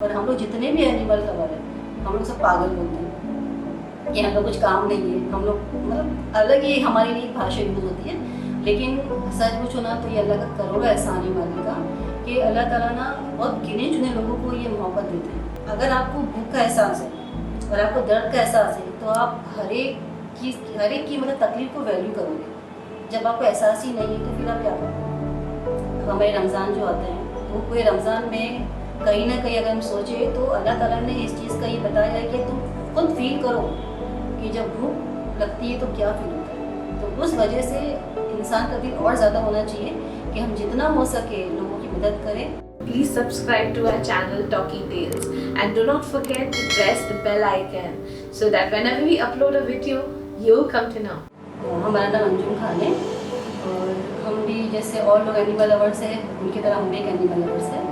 और हम लोग जितने भी एनिमल लवर हैं हम लोग सब पागल बोलते हैं कि हम लोग कुछ काम नहीं है। हम लोग मतलब अलग ही हमारे लिए भाषा यूज होती है, लेकिन सच पूछो ना तो ये अल्लाह का करोड़ एहसान है मालिक का कि अल्लाह ताला ना बहुत गिने चुने लोगों को ये मोहब्बत देते हैं। अगर आपको भूख का एहसास है और आपको दर्द का एहसास है तो आप हर एक की मतलब तकलीफ को वैल्यू करोगे। जब आपको एहसास ही नहीं है तो फिर आप क्या करोगे। अब हमारे रमज़ान जो आते हैं तो पूरे रमज़ान में कहीं ना कहीं अगर हम सोचे तो अल्लाह ताला ने इस चीज़ का ये बताया है कि तुम खुद फील करो कि जब भूख लगती है तो क्या फील होता है। तो उस वजह से इंसान का दिल और ज़्यादा होना चाहिए कि हम जितना हो सके लोगों की मदद करें। Please subscribe to our channel Talking Tales and do not forget to press the bell icon so that whenever we upload a video, you'll come to know. हमारा नाम अंजुम खान है और हम भी जैसे और लोग एनिमल लवर्स हैं उनकी तरह हम भी एक एनिमल लवर्स हैं।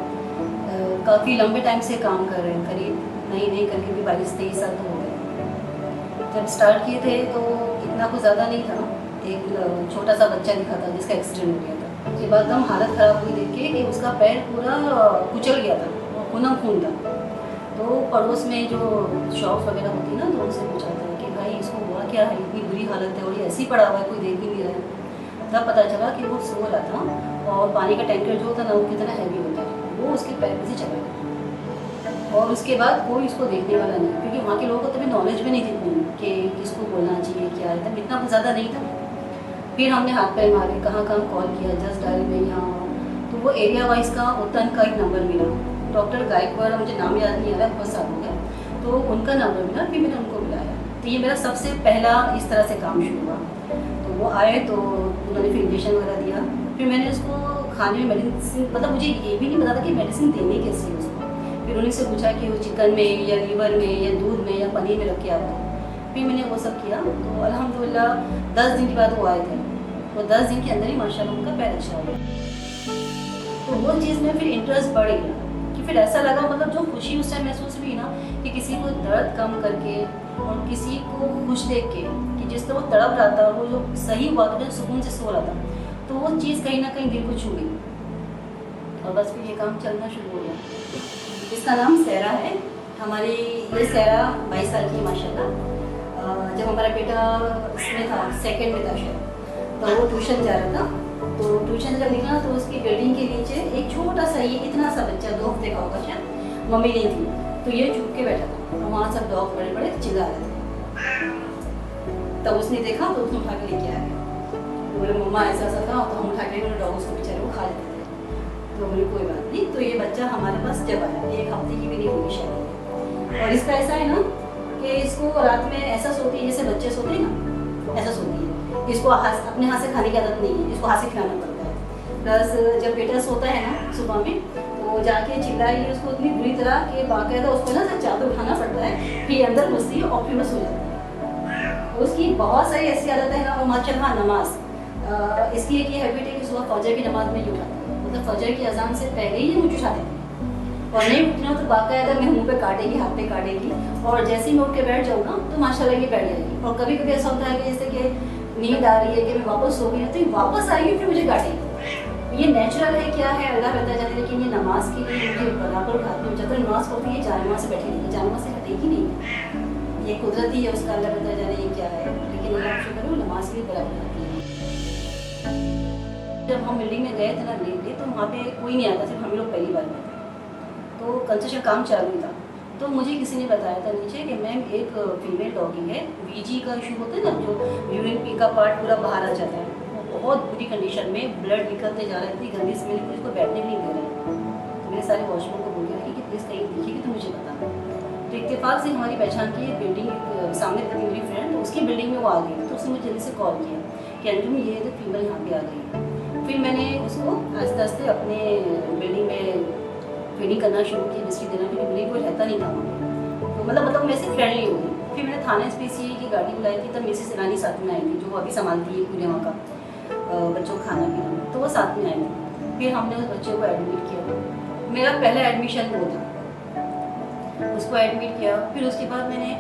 काफ़ी लंबे टाइम से काम कर रहे हैं, करीब नहीं करके भी 22-23 साल तो हो गए। जब स्टार्ट किए थे तो इतना कुछ ज़्यादा नहीं था, एक छोटा सा बच्चा दिखा था जिसका एक्सीडेंट हो गया था। उसके बाद एकदम हालत ख़राब हुई देख के कि उसका पैर पूरा कुचल गया था, खून था। तो पड़ोस में जो शॉप वगैरह होती ना तो उनसे पूछा था कि भाई इसको हुआ क्या है, इतनी बुरी हालत है और ये ऐसे ही पड़ा हुआ है, कोई देख भी नहीं रहा है। तब पता चला कि वो सो रहा था और पानी का टैंकर जो होता ना वो कितना हैवी होता है, वो उसके पैर से चला गया। और उसके बाद कोई उसको देखने वाला नहीं, क्योंकि वहाँ के लोगों को तभी नॉलेज भी नहीं थी इतनी कि किसको बोलना चाहिए क्या है, तब इतना ज़्यादा नहीं था। फिर हमने हाथ पैर मारे, कहाँ कॉल किया, जस्ट डायल में यहाँ, तो वो एरिया वाइज का उत्तन का एक नंबर मिला। डॉक्टर गायकवाड़, मुझे नाम याद नहीं आ रहा, बहुत साल हो गया, तो उनका नंबर मिला। फिर मैंने उनको बुलाया। तो ये मेरा सबसे पहला इस तरह से काम शुरू हुआ। तो वो आए तो उन्होंने फिर इंजेक्शन वगैरह दिया। फिर मैंने उसको खाने में मेडिसिन, मतलब मुझे ये भी नहीं पता था कि मेडिसिन देनी कैसी है उसको। फिर उन्हीं से पूछा कि वो चिकन में या लीवर में या दूध में या पनीर में रख के आपको। फिर मैंने वो सब किया तो अल्हम्दुलिल्लाह 10 दिन के बाद वो आए थे। तो 10 दिन के अंदर ही माशाल्लाह उनका पैर अच्छा हो गया। तो वो चीज़ में फिर इंटरेस्ट बढ़ गया कि फिर ऐसा लगा, मतलब जो खुशी उस टाइम महसूस हुई ना कि किसी को दर्द कम करके और किसी को खुश देख के कि जिस तरह वो तड़प रहा था और वो जो सही हुआ था, जो सुकून से सो रहा था, तो वो चीज़ कहीं ना कहीं दिल को छू गई और बस फिर ये काम चलना शुरू हो गया। इसका नाम सहरा है। हमारी ये सहरा 22 साल की माशाल्लाह। जब हमारा बेटा इसमें था, सेकंड में था शायद, तो वो ट्यूशन जा रहा था। तो ट्यूशन से जब निकला तो उसकी बिल्डिंग के नीचे एक छोटा सा, ये इतना सा बच्चा 2 हफ्ते का होगा शायद, मम्मी नहीं थी, तो ये छुप के बैठा था और वहाँ सब डॉग बड़े बड़े चिल्ला रहे थे। तब उसने देखा तो उसने उठा के लेके आ गया। तो बोले मम्मा ऐसा था, तो हम उठा के डॉग उसको बेचारे वो खा लेते थे। तो बोले कोई बात नहीं। तो ये बच्चा हमारे पास जब आया, 1 हफ्ते की भी नहीं हुई शायद। और इसका ऐसा है ना कि इसको रात में ऐसा सोती है जैसे बच्चे सोते हैं ना, ऐसा सोती है। इसको अपने हाथ से खाने की आदत नहीं है, इसको हाथ से खिलाना पड़ता है। प्लस जब बेटा सोता है ना सुबह में तो जाके चिल्लाई उसको इतनी बुरी तरह कि बाकायदा उसको ना चादर उठाना पड़ता है, फिर अंदर घुसती है और फिर वो सो जाती है। उसकी बहुत सारी ऐसी आदत है ना। और माशाल्लाह नमाज, इसकी एक ये हैबिट है कि सुबह फजर की नमाज में ही उठाता है, मतलब फजर की अजान से पहले ही मुझे उठा देती है। और नहीं उठना तो बाकायदा मैं मुँह पे काटेगी, हाथ पे काटेगी, और जैसे ही मैं उठ के बैठ जाऊँ ना तो माशाल्लाह ये बैठ जाएगी। और कभी कभी ऐसा होता है कि जैसे कि नींद आ रही है कि मैं वापस सो गई तो ये वापस आएगी फिर मुझे काटेगी। ये नेचुरल है क्या है अल्लाह पता जाने, लेकिन ये नमाज के लिए मुझे बराबर उठाती हूँ। जब तक नमाज पढ़ती है जानमाज से बैठी नहीं, जानमाज से हटेगी नहीं। ये कुदरती है उसका, अल्लाह पता जाने ये क्या है, लेकिन अल्लाह शुक्र करो नमाज के लिए बराबर उठाती है। जब हम बिल्डिंग में गए थे ना लेने, तो वहाँ पे कोई नहीं आया था, सिर्फ हम लोग पहली बार गए थे। तो कंस्ट्रक्शन काम चालू था, तो मुझे किसी ने बताया था नीचे कि मैम एक फीमेल डॉगी है, वीजी का इशू होता है ना, जो यूरिन पी का पार्ट पूरा बाहर आ जाता है, वो बहुत बुरी कंडीशन में ब्लड निकलते जा रहा है, इतनी गंदी स्मेल कि उसको बैठने भी नहीं दे रहे हैं। तो मेरे सारे वॉशमैन को बोल दिया कि प्लीज़ कहीं दिखेगी तो मुझे बताना। तो इत्तेफाक से हमारी पहचान की बिल्डिंग सामने रहती मेरी फ्रेंड, तो उसकी बिल्डिंग में वो आ गई। तो उसने मुझे जल्दी से कॉल किया कि अंजुम ये तो फीमेल यहाँ पे आ गई। फिर मैंने उसको आस्ते आस्ते अपने बिल्डिंग में फीडिंग करना शुरू की, बिस्किट देना, क्योंकि बिल्डिंग कोई रहता नहीं था वहाँ। तो मतलब मैं से फ्रेंडली हो गई। फिर मैंने थाना SPCA की गाड़ी बुलाई थी, तब मिसेस ईरानी साथ में आई थी, जो अभी संभालती है पूरे वहाँ का बच्चों को खाना पीना, तो वो साथ में आई थी। फिर हमने उस बच्चे को एडमिट किया। मेरा पहला एडमिशन वो था, उसको एडमिट किया। फिर उसके बाद मैंने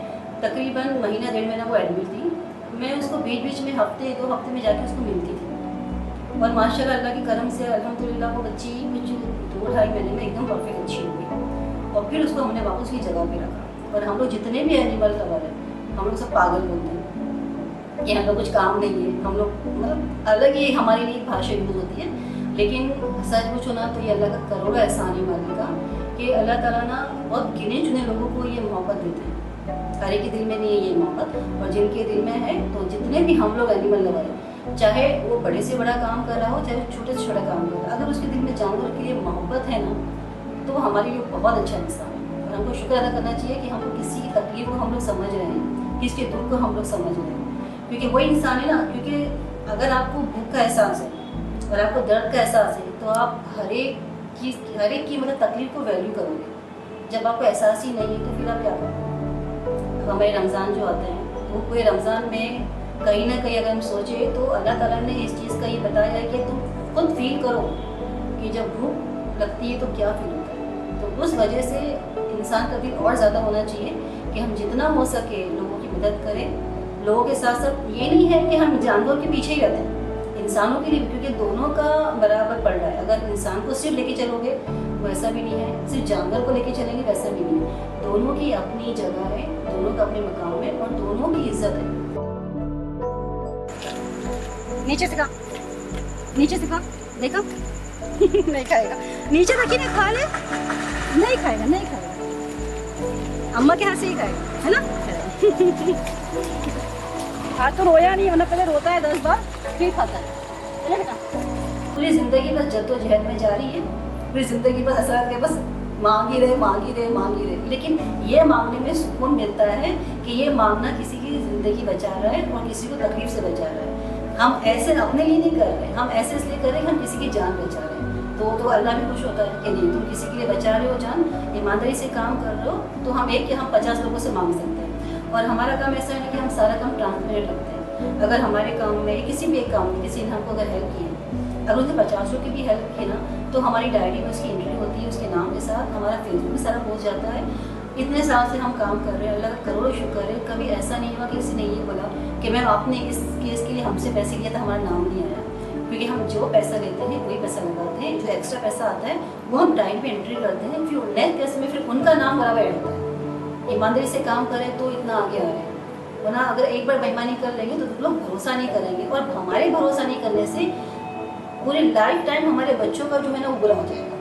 तकरीबन महीना 1.5 महीना वो एडमिट थी। मैं उसको बीच में हफ्ते 2 हफ्ते में जाके उसको मिलती थी। और माशाल्लाह अल्लाह के करम से अल्हम्दुलिल्लाह वो बच्ची कुछ 2-2.5 महीने में एकदम परफेक्ट अच्छी हो गई। और फिर उसको हमने वापस की जगह पे रखा। और हम लोग जितने भी एनिमल लवर हैं, हम लोग सब पागल बोलते हैं कि हम लोग कुछ काम नहीं है, हम लोग मतलब अलग ही हमारे लिए एक भाषा यूज़ होती है। लेकिन सच पूछो ना तो ये अल्लाह का करोड़ों एहसान है मालिक का कि अल्लाह ताला ना बहुत गिने चुने लोगों को ये मोहब्बत देते हैं। हर एक के दिल में नहीं है ये मोहब्बत, और जिनके दिल में है तो जितने भी हम लोग एनिमल लवर हैं, चाहे वो बड़े से बड़ा काम कर रहा हो, चाहे वो छोटे से छोटा काम कर रहा हो, अगर उसके दिल में जानवर के लिए मोहब्बत है ना, तो वो हमारे लिए बहुत अच्छा इंसान है। और हमको शुक्र अदा करना चाहिए कि हम लोग किसी की तकलीफ को हम लोग समझ रहे हैं, किसके दुख को हम लोग समझ रहे हैं, क्योंकि वही इंसान है ना। क्योंकि अगर आपको भूख का एहसास है और आपको दर्द का एहसास है तो आप हर एक की मतलब तकलीफ को वैल्यू करोगे। जब आपको एहसास ही नहीं है तो फिर आप क्या करोगे। हमारे रमज़ान जो आते हैं तो पूरे रमज़ान में कहीं ना कहीं अगर हम सोचें तो अल्लाह ताला ने इस चीज़ का ये बताया है कि तुम खुद फील करो कि जब भूख लगती है तो क्या फील होता है। तो उस वजह से इंसान का दिल और ज़्यादा होना चाहिए कि हम जितना हो सके लोगों की मदद करें। लोगों के साथ साथ ये नहीं है कि हम जानवरों के पीछे ही रहते हैं, इंसानों के लिए, क्योंकि दोनों का बराबर पड़ रहा है। अगर इंसान को सिर्फ लेके चलोगे वैसा भी नहीं है, सिर्फ जानवर को लेके चलेंगे वैसा भी नहीं है। दोनों की अपनी जगह है, दोनों का अपने मकाम है और दोनों की इज्जत है। नीचे से खा, नीचे से खा, देखो नहीं खाएगा, नीचे रखिए ना, खा ले, नहीं खाएगा, नहीं खाएगा, अम्मा के हाथ से ही खाएगा, है ना। आज तो रोया नहीं, वरना पहले रोता है 10 बार फिर खाता है बेटा। पूरी जिंदगी बस जद्दोजहद में जा रही है, पूरी जिंदगी बस हसरत के बस मांगी रहे, मांगी रहे, मांगी रहे। लेकिन ये मांगने में सुकून मिलता है कि ये मांगना किसी की ज़िंदगी बचा रहा है और किसी को तकलीफ से बचा रहा है। हम ऐसे अपने लिए नहीं कर रहे, हम ऐसे इसलिए कर रहे हैं कि हम किसी की जान बचा रहे हैं। तो अल्लाह भी खुश होता है कि नहीं, तुम किसी के लिए बचा रहे हो जान, ईमानदारी से काम कर रहे हो, तो हम एक कि हम 50 लोगों से मांग सकते हैं। और हमारा काम ऐसा है कि हम सारा काम ट्रांसपेरेंट रखते हैं। अगर हमारे काम में किसी भी एक काम में किसी ने हमको अगर हेल्प की है, अगर उसने 50 की भी हेल्प की ना, तो हमारी डायरी में उसकी एंट्री होती है उसके नाम के साथ, हमारा फेसबुक भी सारा पहुँच जाता है। इतने साल से हम काम कर रहे हैं, अल्लाह का करोड़ों शुक्र है। कभी ऐसा नहीं हुआ कि किसी ने ये बोला कि मैम आपने इस केस के लिए हमसे पैसे लिए तो हमारा नाम नहीं आया, क्योंकि हम जो पैसा लेते हैं वही पैसा लगाते हैं। जो एक्स्ट्रा पैसा आता है वो हम टाइम पे एंट्री करते हैं, फिर नेक्स्ट केस में फिर उनका नाम बराबर ऐड होता है। ईमानदारी से काम करें तो इतना आगे आ रहे हैं, वरना अगर एक बार बेईमानी कर लेंगे तो लोग भरोसा नहीं करेंगे, और हमारे भरोसा नहीं करने से पूरी लाइफ टाइम हमारे बच्चों का जो है ना वो बुरा हो जाएगा।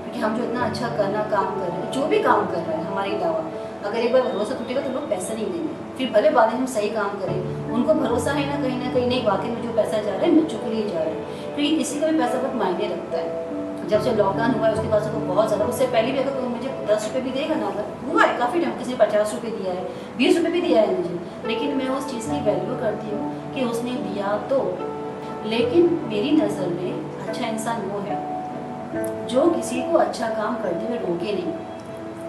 क्योंकि हम जो इतना अच्छा करना काम कर रहे हैं, जो भी काम कर रहे हैं हमारे अलावा, अगर एक बार भरोसा टूटेगा तो लोग पैसा नहीं देंगे। फिर भले बाद में हम सही काम करें, उनको भरोसा है ना कहीं नहीं, वाकई में जो पैसा जा रहा है बच्चों के लिए जा रहा है। क्योंकि किसी का भी पैसा बहुत मायने रखता है। जब से लॉकडाउन हुआ है उसके बाद से तो बहुत ज़्यादा, उससे पहले भी अगर कोई मुझे 10 रुपये भी देगा ना, अगर हुआ है काफ़ी टाइम, किसी ने 50 रुपये दिया है, 20 रुपये भी दिया है मुझे, लेकिन मैं उस चीज़ की वैल्यू करती हूँ कि उसने दिया तो। लेकिन मेरी नज़र में अच्छा इंसान वो है जो किसी को अच्छा काम करते हुए रोके नहीं।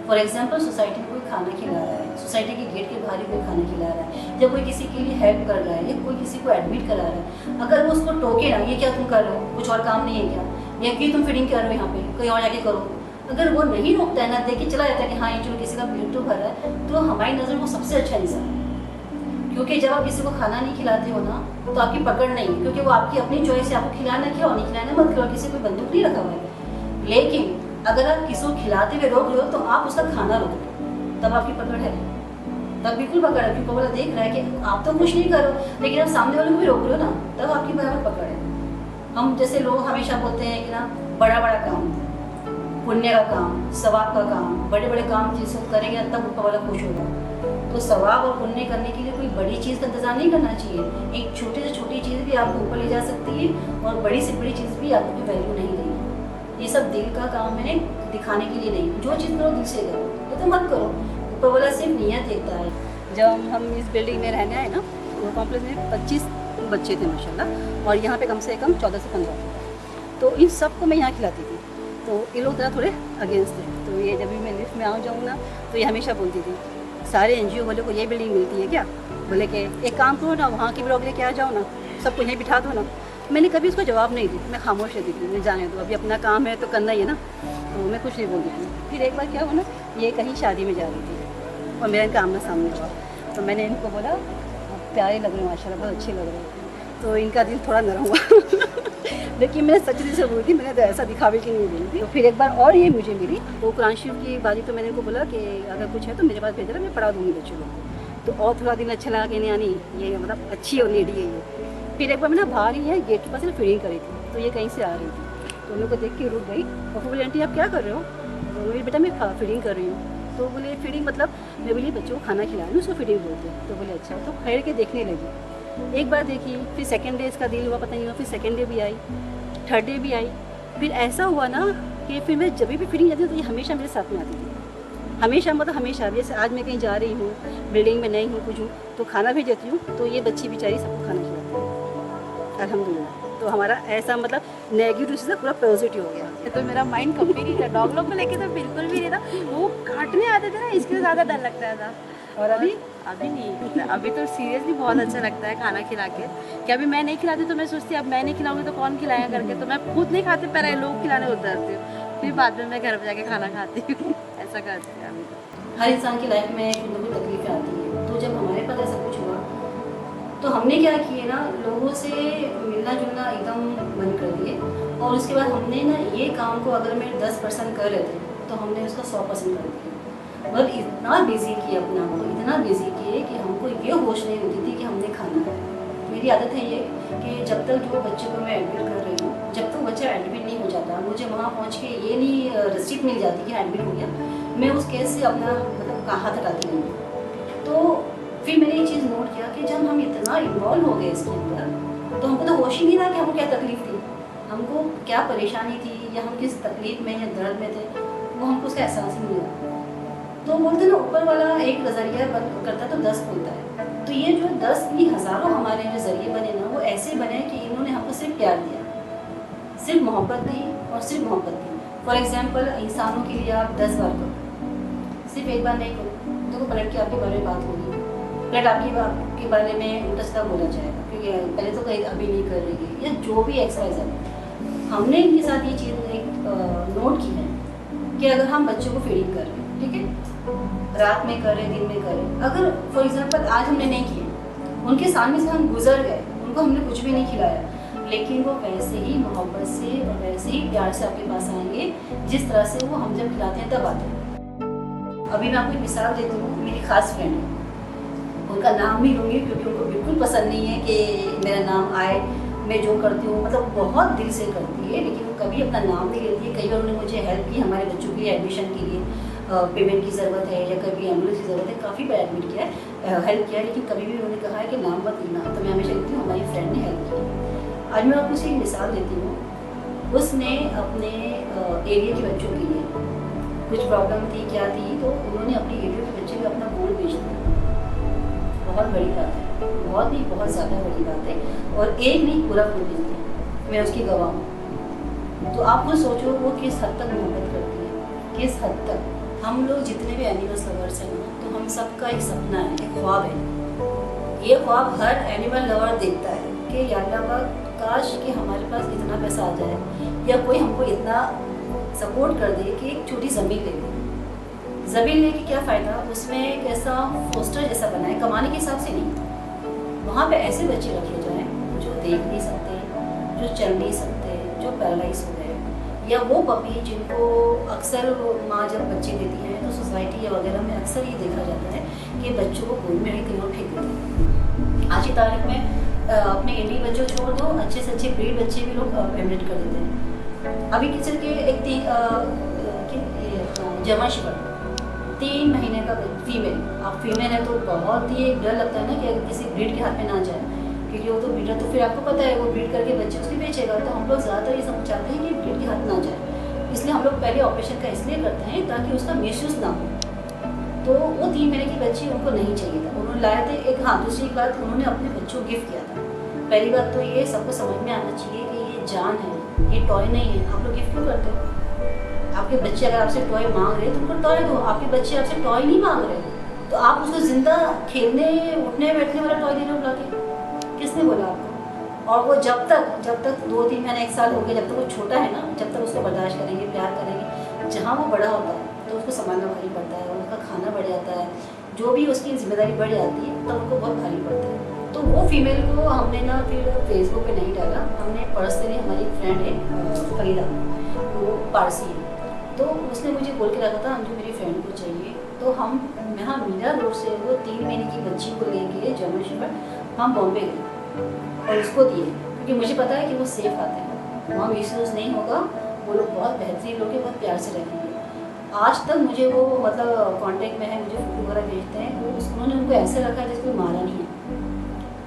फॉर एग्जाम्पल, सोसाइटी में कोई खाना खिला रहा है, सोसाइटी के गेट के बाहर ही कोई खाना खिला रहा है, जब कोई किसी के लिए हेल्प कर रहा है या कोई किसी को एडमिट करा रहा है, अगर वो उसको टोके ना, ये क्या तुम कर रहे हो, कुछ और काम नहीं है क्या, या कि तुम फीडिंग कर रहे हो यहाँ पे, कहीं और जाके करो, अगर वो नहीं रोकता है ना, देख के चला जाता है कि हाँ ये चलो किसी का पेट तो भर रहा है, तो हमारी नज़र वो सबसे अच्छा इंसान है। क्योंकि जब आप किसी को खाना नहीं खिलाते हो ना तो आपकी पकड़ नहीं है, क्योंकि वो आपकी अपनी चॉइस है, आपको खिलाना क्या और नहीं खिलाना मत खिलाओ, किसी कोई बंदूक नहीं रखा हुआ है। लेकिन अगर आप किसी को खिलाते हुए रोक रहे हो तो आप उसका खाना रोक दो, तब आपकी पकड़ है, तब बिल्कुल पकड़ है। क्योंकि वाला देख रहा है कि आप तो कुछ नहीं करो, लेकिन आप सामने वाले को भी रोक रहे हो ना, तब आपकी बराबर पकड़ है। हम जैसे लोग हमेशा बोलते हैं कि ना बड़ा बड़ा काम, पुण्य का काम, सवाब का काम, बड़े बड़े काम जिसको करेंगे तब ऊपर वाला खुश होगा। तो सवाब और पुण्य करने के लिए कोई बड़ी चीज़ का इंतजार नहीं करना चाहिए। एक छोटी से छोटी चीज़ भी आपको ऊपर ले जा सकती है और बड़ी से बड़ी चीज़ भी आपको वैल्यू नहीं देगी। ये सब दिल का काम है, दिखाने के लिए नहीं। जो चीज़ करो दिल से करो, ये तो मत करो, ऊपर वाला सिर्फ नियत देखता है। जब हम इस बिल्डिंग में रहने आए ना, वो कॉम्प्लेक्स में 25 बच्चे थे माशाल्लाह, और यहाँ पे कम से कम 14 से 15 थे। तो इन सबको मैं यहाँ खिलाती थी, तो ये लोग ज़रा थोड़े अगेंस्ट थे। तो ये जब भी मैं लिफ्ट में जाऊँ ना, तो ये हमेशा बोलती थी सारे NGO वालों को ये बिल्डिंग मिलती है क्या, बोले कि एक काम करो ना, वहाँ के ब्लॉग लेके आ जाओ ना, सबको यहीं बिठा दो ना। मैंने कभी उसको जवाब नहीं दी, मैं खामोश रहती थी, मैं जाने दो, अभी अपना काम है तो करना ही है ना, तो मैं कुछ नहीं बोलती थी। फिर एक बार क्या हुआ ना, ये कहीं शादी में जा रही थी और मेरा इनका आमना सामने हुआ, तो मैंने इनको बोला प्यारे लग रहे हो माशाल्लाह, बहुत अच्छे लग रहे हो। तो इनका दिल थोड़ा नरम हुआ लेकिन मैंने सच दिल से बोली थी, मैंने तो ऐसा दिखावे की नहीं बोली थी। तो फिर एक बार और ये मुझे मिली, तो कुरान शरीफ की बाजी, तो मैंने उनको बोला कि अगर कुछ है तो मेरे पास भेज देना, मैं पढ़ा दूँगी बच्चों को। तो और थोड़ा दिन अच्छा लगा कि नहीं यानी ये मतलब अच्छी और लेडी है ये। फिर एक बार मैं ना बाहर ही है गेट के पास ना फीडिंग करी थी, तो ये कहीं से आ रही थी, तो उन लोग को देख के रुक गई और वो बोली आंटी आप क्या कर रहे हो? तो बोली बेटा मैं फीडिंग कर रही हूँ। तो बोले फीडिंग मतलब? मैं बोली बच्चों को खाना खिला रही हूँ, उसको फीडिंग बोलते हैं। तो बोले अच्छा। तो खैर के देखने लगी, एक बार देखी, फिर सेकेंड डे इसका दिल हुआ पता नहीं हुआ, फिर सेकेंड डे भी आई, थर्ड डे भी आई। फिर ऐसा हुआ ना कि फिर मैं जब भी फीडिंग जाती हूँ तो ये हमेशा मेरे साथ में आती थी, हमेशा मतलब हमेशा। जैसे आज मैं कहीं जा रही हूँ, बिल्डिंग में नहीं हूँ, कुछ हूँ, तो खाना भेज देती हूँ, तो ये बच्ची बेचारी सबको खाना खिलाती है अल्हम्दुलिल्लाह। तो हमारा ऐसा मतलब नेगेटिव से पूरा पॉजिटिव हो गया। तो मेरा माइंड कभी नहीं था, डॉग लोग को लेके तो बिल्कुल भी नहीं था। वो काटने आते थे ना, इसके ज़्यादा डर लगता था। और अभी अभी नहीं, अभी तो सीरियसली बहुत अच्छा लगता है खाना खिला के। कि अभी मैं नहीं खिलाती तो मैं सोचती अब मैं नहीं खिलाऊंगी तो कौन खिलाएगा करके, तो मैं खुद नहीं खाती, पहले लोग खिलाने उतरती हूँ, फिर बाद में मैं घर पे जाके खाना खाती हूँ। ऐसा करती हूँ अभी तो। हर इंसान की लाइफ में कुछ ना कुछ तकलीफें आती हैं, तो जब हमारे पास ऐसा कुछ हुआ तो हमने क्या किए ना, लोगों से मिलना जुलना एकदम बंद कर दिए। और उसके बाद हमने ना ये काम को अगर मैं 10% कर रहे थे तो हमने उसका 100% कर दिया। मतलब इतना बिजी किया अपना को, इतना बिजी किए कि हमको ये होश नहीं होती थी कि हमने खाना है। मेरी आदत है ये कि जब तक जो बच्चे को मैं एडमिट कर रही हूँ, जब तक बच्चा एडमिट नहीं हो जाता, मुझे वहाँ पहुँच के ये नहीं रिसीप्ट मिल जाती कि एडमिट हो गया, मैं उस केस से अपना मतलब हाथ हटाती नहीं हूँ। तो फिर मैंने ये चीज़ नोट किया कि जब हम इतना इन्वॉल्व हो गए इसके अंदर, तो हमको तो होश ही नहीं रहा कि हमको क्या तकलीफ़ थी, हमको क्या परेशानी थी, या हम किस तकलीफ़ में या दर्द में थे, वो हमको उसका एहसास ही नहीं हुआ। तो बोलते ना ऊपर वाला एक नज़रिया बंद करता है तो 10 खोलता है। तो ये जो 10 नहीं हज़ारों हमारे जो ज़रिए बने ना, वो ऐसे बने कि इन्होंने हमको सिर्फ प्यार दिया, सिर्फ मोहब्बत दी और सिर्फ मोहब्बत दी। फॉर एग्जाम्पल इंसानों के लिए आप 10 बार करो, सिर्फ एक बार नहीं करो, तो पलट के आपके बारे में बात होगी, पलट आपके बारे में उल्टा सीधा बोला जाएगा, क्योंकि पहले तो कहीं अभी नहीं कर रही है, या जो भी एक्सरसाइज है। हमने इनके साथ ये चीज़ एक नोट की है कि अगर हम बच्चों को फीडिंग कर रहे हैं, ठीक है, रात में कर रहे हैं, दिन में कर रहे हैं, अगर फॉर एग्जांपल आज हमने नहीं किए, उनके सामने से हम गुजर गए, उनको हमने कुछ भी नहीं खिलाया, लेकिन वो वैसे ही मोहब्बत से और वैसे ही प्यार से आपके पास आएंगे जिस तरह से वो हम जब खिलाते हैं तब आते हैं। अभी मैं आपको एक मिसाल देती हूँ, मेरी खास फ्रेंड है, उनका नाम नहीं लूँगी क्योंकि उनको बिल्कुल पसंद नहीं है कि मेरा नाम आए। मैं जो करती हूँ मतलब बहुत दिल से करती है, लेकिन वो कभी अपना नाम नहीं लेती है। कई बार उन्होंने मुझे हेल्प की हमारे बच्चों के एडमिशन के लिए, पेमेंट की ज़रूरत है या कभी एम्बुलेंस की ज़रूरत है, काफ़ी बार एडमिट किया है, हेल्प किया है, लेकिन कभी भी उन्होंने कहा है कि नाम मत लेना। तो मैं हमेशा कहती हूँ हमारी फ्रेंड ने हेल्प की। आज मैं आपको एक मिसाल देती हूँ, उसने अपने एरिया के बच्चों के लिए कुछ प्रॉब्लम थी, क्या थी, तो उन्होंने अपने एरिया के बच्चे को अपना गोल्ड बेच दिया। बहुत बड़ी बात है, बहुत ही बहुत ज़्यादा बड़ी बात है, और एक नहीं पूरा फूल बेच दिया, मैं उसकी गवाह हूँ। तो आप खुद सोचो वो किस हद तक मोहब्बत करती है, किस हद तक। हम लोग जितने भी एनिमल्स लवर्स हैं ना, तो हम सबका एक सपना है, एक ख्वाब है। ये ख्वाब हर एनिमल लवर देखता है कि या अल्लाह काश कि हमारे पास इतना पैसा आ जाए, या कोई हमको इतना सपोर्ट कर दे कि एक छोटी ज़मीन ले ले। ज़मीन लेके क्या फ़ायदा, उसमें एक ऐसा पोस्टर जैसा बनाए, कमाने के हिसाब से नहीं, वहाँ पे ऐसे बच्चे रखे जाएँ जो देख नहीं सकते, जो चल नहीं सकते, जो पैरालाइज हो गए, या वो पपी जिनको अक्सर माँ जब बच्चे देती है तो सोसाइटी या वगैरह में अक्सर ये देखा जाता है कि बच्चों को गोद में कहीं और फेंक देते हैं। आज की तारीख में अपने इंडियन बच्चों छोड़ दो, अच्छे से अच्छे ब्रीड बच्चे भी लोग एडमिट कर देते हैं। अभी किसी के एक जर्मन शेफर्ड 3 महीने का फीमेल, अब फीमेल है तो बहुत ही डर लगता है ना कि अगर किसी ब्रीड के हाथ में ना जाए, क्योंकि वो तो ब्रीडर, तो फिर आपको पता है वो ब्रीड करके बच्चे उसके बेचेगा। तो हम लोग ज़्यादातर ये समझ चाहते हैं कि ब्रीड के हाथ ना जाए, इसलिए हम लोग पहले ऑपरेशन का इसलिए करते हैं ताकि उसका मिसयूज़ ना हो। तो वो 3 महीने की बच्ची उनको नहीं चाहिए था, उन्होंने लाए थे एक। हाँ, दूसरी बात, उन्होंने अपने बच्चों को गिफ्ट किया था। पहली बात तो ये सबको समझ में आना चाहिए कि ये जान है, ये टॉय नहीं है। आप लोग गिफ्ट क्यों करते हो? आपके बच्चे अगर आपसे टॉय मांग रहे हैं तो उनको टॉय दो। आपके बच्चे आपसे टॉय नहीं मांग रहे तो आप उसको जिंदा खेलने उठने बैठने वाला टॉय दे रहे हो ला के, किसने बोला आपको? और वो जब तक 2-3 महीने 1 साल हो गया, जब तक वो छोटा है ना, जब तक उसको बर्दाश्त करेंगे, प्यार करेंगे, जहाँ वो बड़ा होता है तो उसको संभालना भारी पड़ता है, उनका खाना बढ़ जाता है, जो भी उसकी जिम्मेदारी बढ़ जाती है तब उनको बहुत भारी पड़ता है। तो वो फीमेल को हमने ना फिर फेसबुक पे नहीं डाला, हमने पर्सनली, हमारी फ्रेंड है फरीदा, वो पारसी है, तो उसने मुझे बोल के रखा था जो मेरी फ्रेंड को चाहिए, तो हम यहाँ मीरा रोड से वो 3 महीने की बच्ची को लेके जर्मन शेफर्ड हम बॉम्बे गए और उसको दिए, क्योंकि मुझे पता है कि वो सेफ आते हैं, वहाँ मिसयूज़ नहीं होगा, वो लोग बहुत बेहतरीन लोग हैं, बहुत प्यार से रहेंगे। आज तक मुझे वो मतलब कांटेक्ट में है, मुझे फोटो वगैरह भेजते हैं, वो उन्होंने उनको ऐसे रखा है जैसे कोई मारा नहीं है।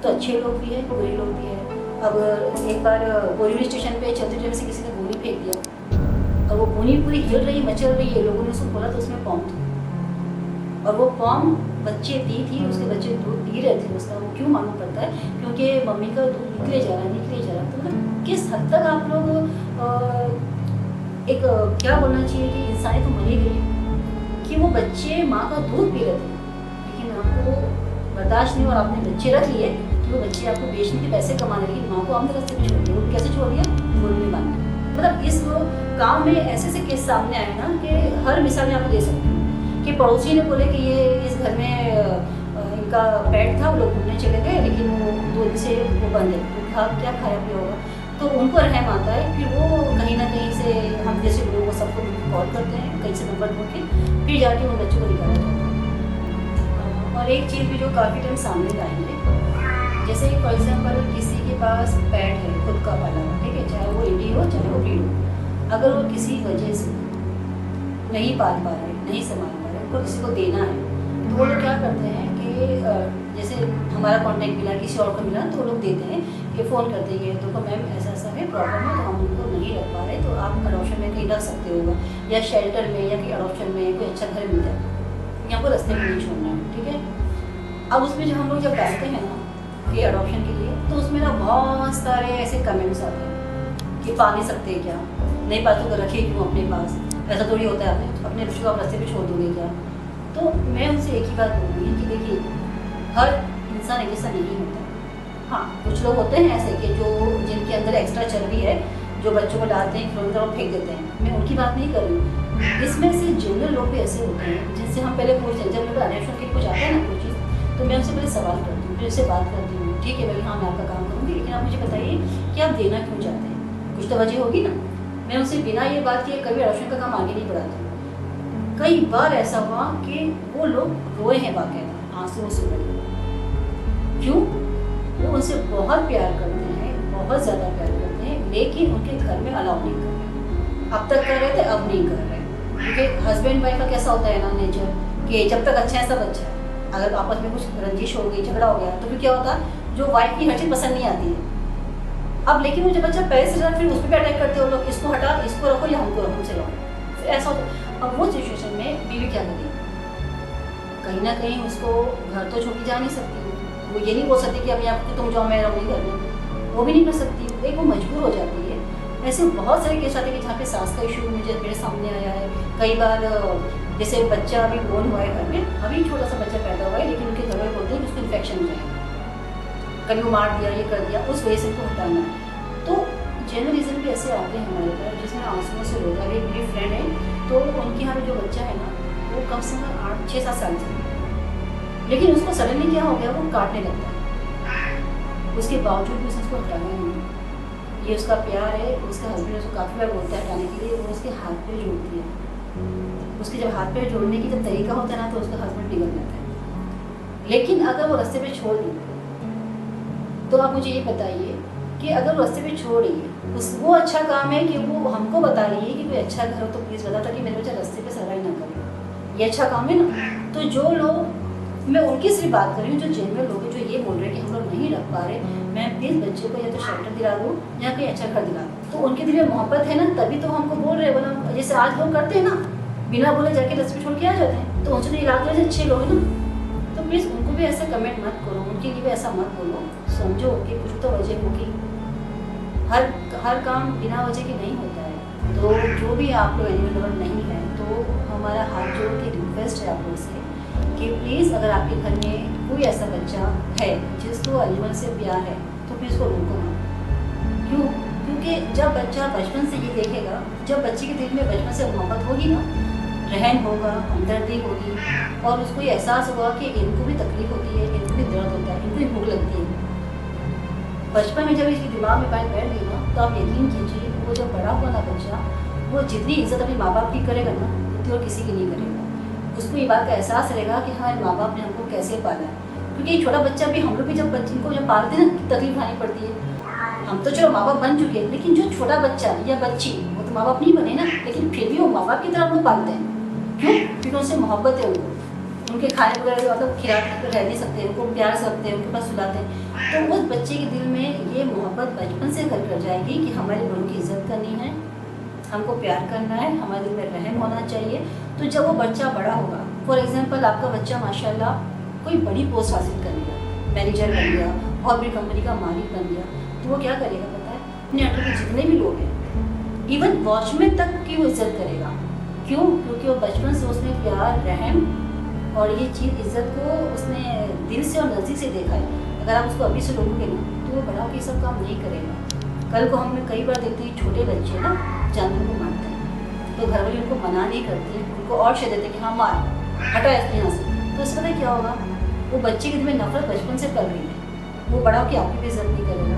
तो अच्छे लोग भी हैं, बुरे लोग भी हैं। अब एक बार बोरीवली स्टेशन पे चलते ट्रेन से किसी ने गोली फेंक दिया और वो गोली पूरी हिल रही, मचल रही है, लोगों ने उसको खोला तो उसमें पॉम थी और वो पॉम बच्चे दी थी, उसके बच्चे दूध पी रहे थे उसका। वो क्यों मालूम पड़ता है? क्योंकि मम्मी का दूध निकले जा रहा है, निकले जा रहा है। तो मतलब किस हद तक आप लोग एक क्या बोलना चाहिए कि इंसानियत तो मरी गई कि वो बच्चे माँ का दूध पी रहे थे, लेकिन आपको बर्दाश्त नहीं और आपने बच्चे रख लिए कि वो बच्चे आपको बेचने के पैसे कमाने, लेकिन माँ को आमने रास्ते पे छोड़ दिया। वो कैसे छोड़ दिया? गोली में बांध के। मतलब इस काम में ऐसे ऐसे केस सामने आए ना कि हर मिसाल में आपको दे सकते हैं कि पड़ोसी ने बोले कि ये इस घर में इनका पेट था, वो लोग घूमने चले गए, लेकिन वो 2 दिन से वो बंद है, तो क्या खाया पिया होगा, तो उनको रहम आता है। फिर वो कहीं ना कहीं से हम जैसे लोगों को सबको कॉल करते हैं, कहीं से नंबर ढूंढ के फिर जाके उन बच्चों को निकाला जाता है। और एक चीज़ भी जो काफ़ी टाइम सामने आई है, जैसे फॉर एग्जाम्पल किसी के पास पेट है खुद का पाला हुआ, ठीक है, चाहे वो इंडी हो चाहे वो ब्रीड हो, अगर वो किसी वजह से नहीं पाल पा रहे, नहीं संभाल पा रहे, उनको किसी को देना है, तो वो लोग क्या करते हैं कि जैसे हमारा कांटेक्ट मिला, किसी और को मिला, तो वो लोग देते हैं कि फ़ोन कर देंगे, तो मैम ऐसा ऐसा है, प्रॉब्लम है, तो हम उनको नहीं रख पा रहे, तो आप अडॉप्शन में कहीं रख सकते हो, या शेल्टर में, या कहीं अडॉप्शन में कोई अच्छा घर मिल जाए, यहाँ को रास्ते में नहीं छोड़ना है, ठीक है। अब उसमें जब हम लोग जब डालते हैं ना कि अडॉप्शन के लिए, तो उसमें ना बहुत सारे ऐसे कमेंट्स आते हैं कि पा नहीं सकते क्या, नहीं पालतू कर रखे क्यों अपने पास, ऐसा थोड़ी होता है, आपने अपने बच्चों को आप रास्ते पे छोड़ दोगे क्या। तो मैं उनसे एक ही बात बोलूँगी कि देखिए, हर इंसान एक जैसा नहीं होता। हाँ, कुछ लोग होते हैं ऐसे कि जो जिनके अंदर एक्स्ट्रा चर्बी है, जो बच्चों को डालते हैं, खिलौने तरफ फेंक देते हैं, मैं उनकी बात नहीं कर रही हूँ। इसमें से जनरल लोग भी ऐसे होते हैं जिनसे हम पहले पूछते हैं, जब मेरे अडॉप्शन के कुछ आता है ना कोई चीज़, तो मैं उनसे पहले सवाल करती हूँ, फिर उससे बात करती हूँ, ठीक है भाई, हाँ मैं आपका काम करूँगी, लेकिन आप मुझे बताइए कि आप देना क्यों चाहते हैं, कुछ तो वजह होगी ना। मैं उनसे बिना ये बात किए कभी अडॉप्शन का काम आगे नहीं बढ़ाती। कई बार ऐसा हुआ कि वो लोग रोए हैं बाकायदा, आंसुओं से भरे। क्यों? वो उनसे बहुत प्यार करते हैं, बहुत ज़्यादा प्यार करते हैं, लेकिन उनके घर में अलाउ नहीं कर रहे। अब तक कर रहे थे, अब नहीं कर रहे, क्योंकि हस्बैंड वाइफ का कैसा होता है ना नेचर, कि जब तक अच्छा है सब अच्छा है, अगर आपस में कुछ रंजिश हो गई, झगड़ा हो गया, तो फिर क्या होता है, जो वाइफ की हर चीज़ पसंद नहीं आती है। अब लेकिन वो जब बच्चा पैर से फिर उस पर भी अटैक करते हो लोग, इसको हटा, इसको रखो या हमको रखो, चलो, फिर ऐसा होता। अब वो सिचुएशन में बीवी क्या करेगी? कहीं ना कहीं उसको घर तो छोड़ के जा नहीं सकती, वो ये नहीं बोल सकती कि अभी आप तुम जाओ मैं रहूँगी घर में, वो भी नहीं कर सकती, एक वो मजबूर हो जाती है। ऐसे बहुत सारे केस आते हैं कि जहाँ पे सास का इशू मुझे मेरे सामने आया है। कई बार जैसे बच्चा अभी बोर्न हुआ है घर में, अभी छोटा सा बच्चा पैदा हुआ है, लेकिन उनके घर में बोलते हैं कि उसको इन्फेक्शन हो जाएगा, कभी वो मार दिया, ये कर दिया, उस वजह से उनको हटाना है। तो जेन्युइन रीज़न भी ऐसे आते हैं हमारे पास, जिसमें आंसुओं से रोता है। मेरी फ्रेंड है, तो उनके यहाँ जो बच्चा है ना, वो कम से कम 6-7 साल से, लेकिन उसको सडनली क्या हो गया, वो काटने लगता है, उसके बावजूद भी उसने उसको हटाया नहीं। ये उसका प्यार है, उसका हस्बैंड उसको काफ़ी बार बोलता है हटाने के लिए, वो उसके हाथ पे जोड़ती है। उसके जब हाथ पे जोड़ने की जब तरीका होता है ना, तो उसका हस्बैंड निकल जाता है। लेकिन अगर वो रास्ते पे छोड़ दी, तो आप मुझे ये बताइए कि अगर वो रास्ते पे छोड़ रही है, वो अच्छा काम है कि वो हमको बता रही है कि कोई अच्छा घर हो तो प्लीज़ बता, ताकि मेरे बच्चा रास्ते पे सर्वाइव ना करे, ये अच्छा काम है ना। तो जो लोग, मैं उनकी सिर्फ बात कर रही हूँ, जो जेन्युइन लोग हैं, जो ये बोल रहे हैं कि हम लोग नहीं रख पा रहे, मैं प्लीज़ बच्चे को या तो शेल्टर दिला दूँ या कोई अच्छा घर दिला दूँ, तो उनके दिल में मोहब्बत है ना, तभी तो हमको बोल रहे हैं। बोला जैसे आज लोग करते हैं ना, बिना बोले जाके रास्ते पे छोड़ के आ जाते हैं, तो उनसे इलाके में अच्छे लोग हैं ना, तो प्लीज़ उनको भी ऐसा कमेंट मत करो, उनके लिए भी ऐसा मत बोलो, समझो कि कुछ तो वजह होगी। हर काम बिना वजह के नहीं होता है। तो जो भी आप लोग एनिमल लवर नहीं है, तो हमारा हाथ जोड़ के रिक्वेस्ट है आप लोग से कि प्लीज़ अगर आपके घर में कोई ऐसा बच्चा है जिसको एनिमल से प्यार है, तो प्लीज़ उसको रोको ना। क्यों? क्योंकि जब बच्चा बचपन से ये देखेगा, जब बच्चे के दिल में बचपन से मोहब्बत होगी ना, रहम होगा, हमदर्दी होगी और उसको ये एहसास होगा कि इनको भी तकलीफ होती है, इनको भी दर्द होता है, इनको भी भूख लगती है। बचपन में जब इसके दिमाग में बात बैठ गई ना, तो आप यकीन कीजिए वो जब बड़ा होगा ना बच्चा, वो जितनी इज्जत अपने माँ बाप की करेगा ना, उतनी और किसी की नहीं करेगा। उसको ये बात का एहसास रहेगा कि हाँ माँ बाप ने हमको कैसे पाला है। क्योंकि एक छोटा बच्चा भी, हम लोग भी जब बच्चे को जब पालते हैं ना, तकलीफ उठानी पड़ती है। हम तो चलो माँ बाप बन चुके हैं, लेकिन जो छोटा बच्चा या बच्ची, वो तो माँ बाप नहीं बने ना, लेकिन फिर भी वो माँ बाप की तरह उनको पालते हैं। क्यों? क्योंकि उनसे मोहब्बत है उनको, उनके खाने वगैरह मतलब खिला कर रह नहीं सकते, उनको प्यार से रखते हैं, उनके पास सुलाते हैं। तो उस बच्चे के दिल में ये मोहब्बत बचपन से घर कर जाएगी कि हमारे बड़ों की इज्जत करनी है, हमको प्यार करना है, हमारे दिल में रहम होना चाहिए। तो जब वो बच्चा बड़ा होगा, फॉर एग्जांपल आपका बच्चा माशाल्लाह कोई बड़ी पोस्ट हासिल कर लिया, मैनेजर बन गया और भी कंपनी का मालिक बन गया, तो वो क्या करेगा पता है? अपने अंडर के जितने भी लोग हैं, इवन वॉचमैन तक की वो इज्जत करेगा। क्यों? क्योंकि वो बचपन से उसने प्यार, रहम और ये चीज़ इज्जत को उसने दिल से और नज़दीक से देखा है। अगर आप उसको अभी से रोकोगे ना, तो वो बड़ा होकर सब काम नहीं करेगा। कल को हमने कई बार देखते हैं छोटे बच्चे ना जानवरों को मारते हैं, तो घर वाले उनको मना नहीं करते, उनको और शे देते हैं कि हाँ मार, हटा यहाँ से। तो इससे पता क्या होगा? वो बच्चे के दिल में नफरत बचपन से पल रही है, वो बड़ा होकर आपकी भी इज्जत नहीं करेगा,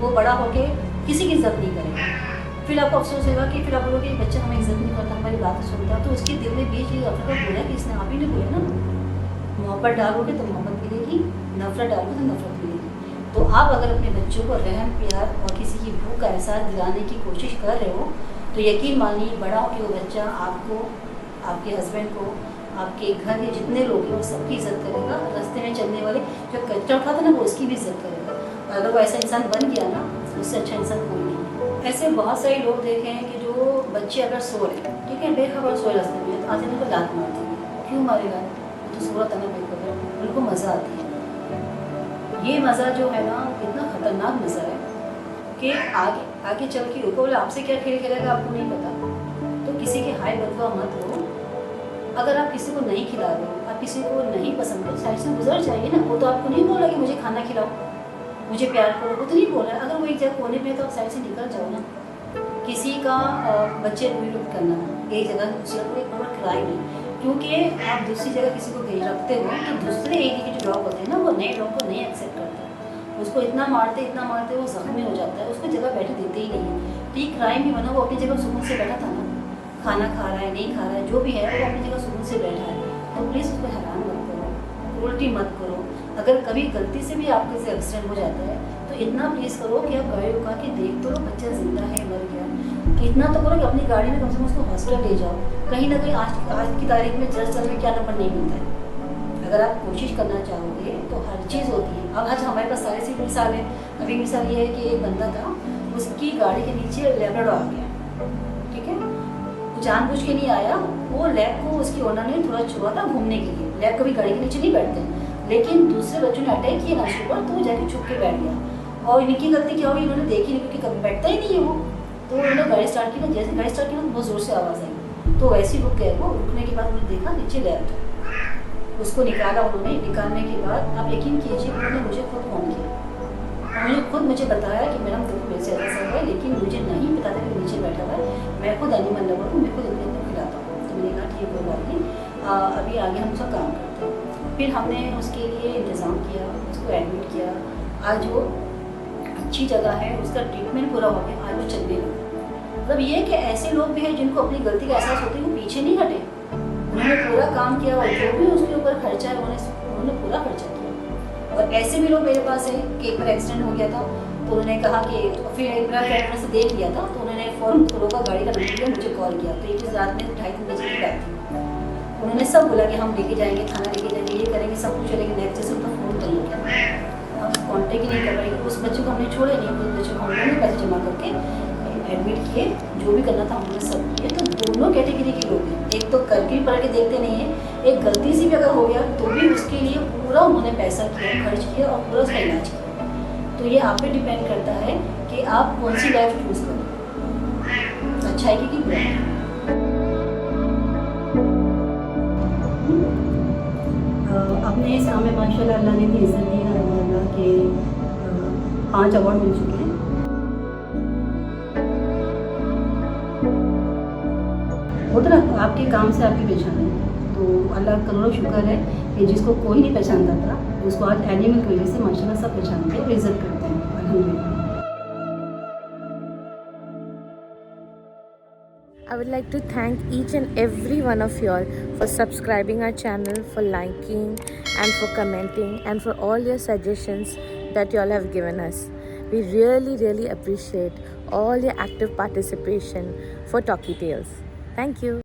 वो बड़ा होकर किसी की इज्जत नहीं करेगा। फिर आपको अफसोस होगा कि फिर आप बोलोगे बच्चा हमें इज्जत नहीं करता, हमारी बात सुनता, तो उसके दिल में बीच ये नफरत बोला कि इसने आप ही ने बोला ना। मोहब्बत डालोगे तो मोहब्बत मिलेगी, नफरत डालोगे तो नफरत मिलेगी। तो आप अगर अपने बच्चों को रहम, प्यार और किसी की भूख का एहसास दिलाने की कोशिश कर रहे हो, तो यकीन मानिए बड़ा होकर वो बच्चा आपको, आपके हस्बैंड को, आपके घर के जितने लोग हैं वो सबकी इज्जत करेगा। रास्ते में चलने वाले जो कचरा उठाता ना, वो उसकी भी इज्जत करेगा। अगर वो ऐसा इंसान बन गया ना, उससे अच्छा इंसान कोई नहीं। ऐसे बहुत सारे लोग देखे हैं कि जो बच्चे अगर सो रहे, ठीक है, बेखबर सोए रास्ते में, तो आज इनको लात मारती है। क्यों मारेगा? तो सो रहा था ना बेखबर, उनको मज़ा आती है। ये मज़ा जो है ना, इतना ख़तरनाक मज़ा है कि आगे चल के रुको, बोले आपसे क्या खेल खेलेगा आपको नहीं पता। तो किसी के हाय बदवा मत हो। अगर आप किसी को नहीं खिला रहे हो, आप किसी को नहीं पसंद करो, साइड से गुजर जाइए ना। वो तो आपको नहीं बोला कि मुझे खाना खिलाओ, मुझे प्यार करो, वो तो नहीं बोल रहा है। अगर वो एक जगह कोने पे है तो आप साइड से निकल जाओ ना। किसी का बच्चे लुट करना एक जगह दूसरे को एक और क्राइम है, क्योंकि आप दूसरी जगह किसी को भेज रखते हो तो दूसरे एरिया के जो डॉग होते हैं ना, वो नए डॉग को नहीं एक्सेप्ट करते, उसको इतना मारते वो जख्मी हो जाता है, उसको जगह बैठे देते ही नहीं है। तो ये क्राइम ही बना। वो अपनी जगह सुकून से बैठा था ना, खाना खा रहा है, नहीं खा रहा है, जो भी है वो अपनी जगह सुकून से बैठा है। तो प्लीज़ उसको हैरान मत करो, उल्टी मत करो। अगर कभी गलती से भी आपके से एक्सीडेंट हो जाता है तो इतना प्लीज़ करो कि आप गाड़ी रुका के देख तो लो बच्चा जिंदा है, मर गया। इतना तो करो कि अपनी गाड़ी में कम से कम उसको हॉस्पिटल ले जाओ। कहीं ना कहीं आज की तारीख में जल्द में क्या नंबर नहीं मिलता है। अगर आप कोशिश करना चाहोगे तो हर चीज़ होती है। अब आज हमारे पास सारी सी मिसाल है। अभी मिसाल ये है कि एक बंदा था, उसकी गाड़ी के नीचे लेब्राडोर आ गया, ठीक है, जानबूझ के नहीं आया, वो लैब को उसकी ओनर ने थोड़ा छोड़ा था घूमने के लिए। लैब कभी गाड़ी के नीचे नहीं बैठते, लेकिन दूसरे बच्चों ने अटैक किया नाशे पर, तो वो जाके छुप के बैठ गया। और इनकी गलती क्या हुई, इन्होंने देखी नहीं, क्योंकि कभी बैठता ही नहीं है वो। तो उन्होंने गाड़ी स्टार्ट की ना, जैसे गाड़ी स्टार्ट की ना बहुत ज़ोर से आवाज़ आई, तो वैसे ही रुक गए वो। रुकने के बाद उन्होंने देखा नीचे लैब था, उसको निकाला उन्होंने। निकालने के बाद आप यकीन कीजिए उन्होंने मुझे खुद फ़ोन किया, उन्होंने खुद मुझे बताया कि मैडम देखो मेरे से ऐसा हुआ है, लेकिन मुझे नहीं पता था कि नीचे बैठा हुआ है। मैं खुद एनिमल लवर हूँ, मैं खुद इतने इतने खिलाता हूँ। तो मैंने कहा ठीक है कोई बात नहीं, अभी आगे हम उसका काम करते हैं। फिर हमने उसके लिए इंतज़ाम किया, उसको एडमिट किया। आज वो अच्छी जगह है, उसका ट्रीटमेंट पूरा हो गया, आज वो चलने लगा। मतलब ये कि ऐसे लोग भी हैं जिनको अपनी गलती का एहसास होता है, वो पीछे नहीं हटे, उन्होंने पूरा काम किया और जो भी उसके ऊपर खर्चा है उन्होंने पूरा खर्चा किया। और ऐसे भी लोग मेरे पास है कि एक बार एक्सीडेंट हो गया था, तो उन्होंने कहा कि फिर एक बार फ्रेंड से देख लिया था, तो उन्होंने फ़ौरन रोका, गाड़ी का नंबर लिया, मुझे कॉल किया। तो एक चीज़ रात में 2:30-3 बजे की बात थी। उन्होंने सब बोला कि हम लेके जाएंगे, खाना लेके जाएंगे, ये करेंगे, सब कुछ करेंगे। नेक्स्ट से उनका फ़ोन कर लिया, हम कॉन्टेक्ट ही नहीं कर पाएंगे। उस बच्चे को हमने छोड़े नहीं, उस बच्चे को हमने पैसे जमा करके एडमिट किए, जो भी करना था हमने सब किए। तो दोनों कैटेगरी के लोग हैं, एक तो करके भी पढ़ के देखते नहीं है, एक गलती से भी अगर हो गया तो भी उसके लिए पूरा उन्होंने पैसा किया, खर्च किया और पूरा उसका इलाज किया। तो ये आप पे डिपेंड करता है कि आप कौन सी लाइफ चूज़ करो, अच्छाई की बुराई। अपने इस काम में माशाल्लाह अल्लाह ने भी इज़्ज़त दी है। अल्लाह के 5 अवार्ड मिल चुके हैं। बोलते ना आपके काम से आपकी पहचान है। तो अल्लाह करोड़ों शुक्र है कि जिसको कोई नहीं पहचानता था उसको आज एनिमल की वजह से माशाल्लाह सब पहचानते हैं और इज्जत करते हैं, अल्हम्दुलिल्लाह। I would like to thank each and every one of you all for subscribing our channel, for liking and for commenting and for all your suggestions that you all have given us. We really appreciate all your active participation for Talkie Tales. Thank you.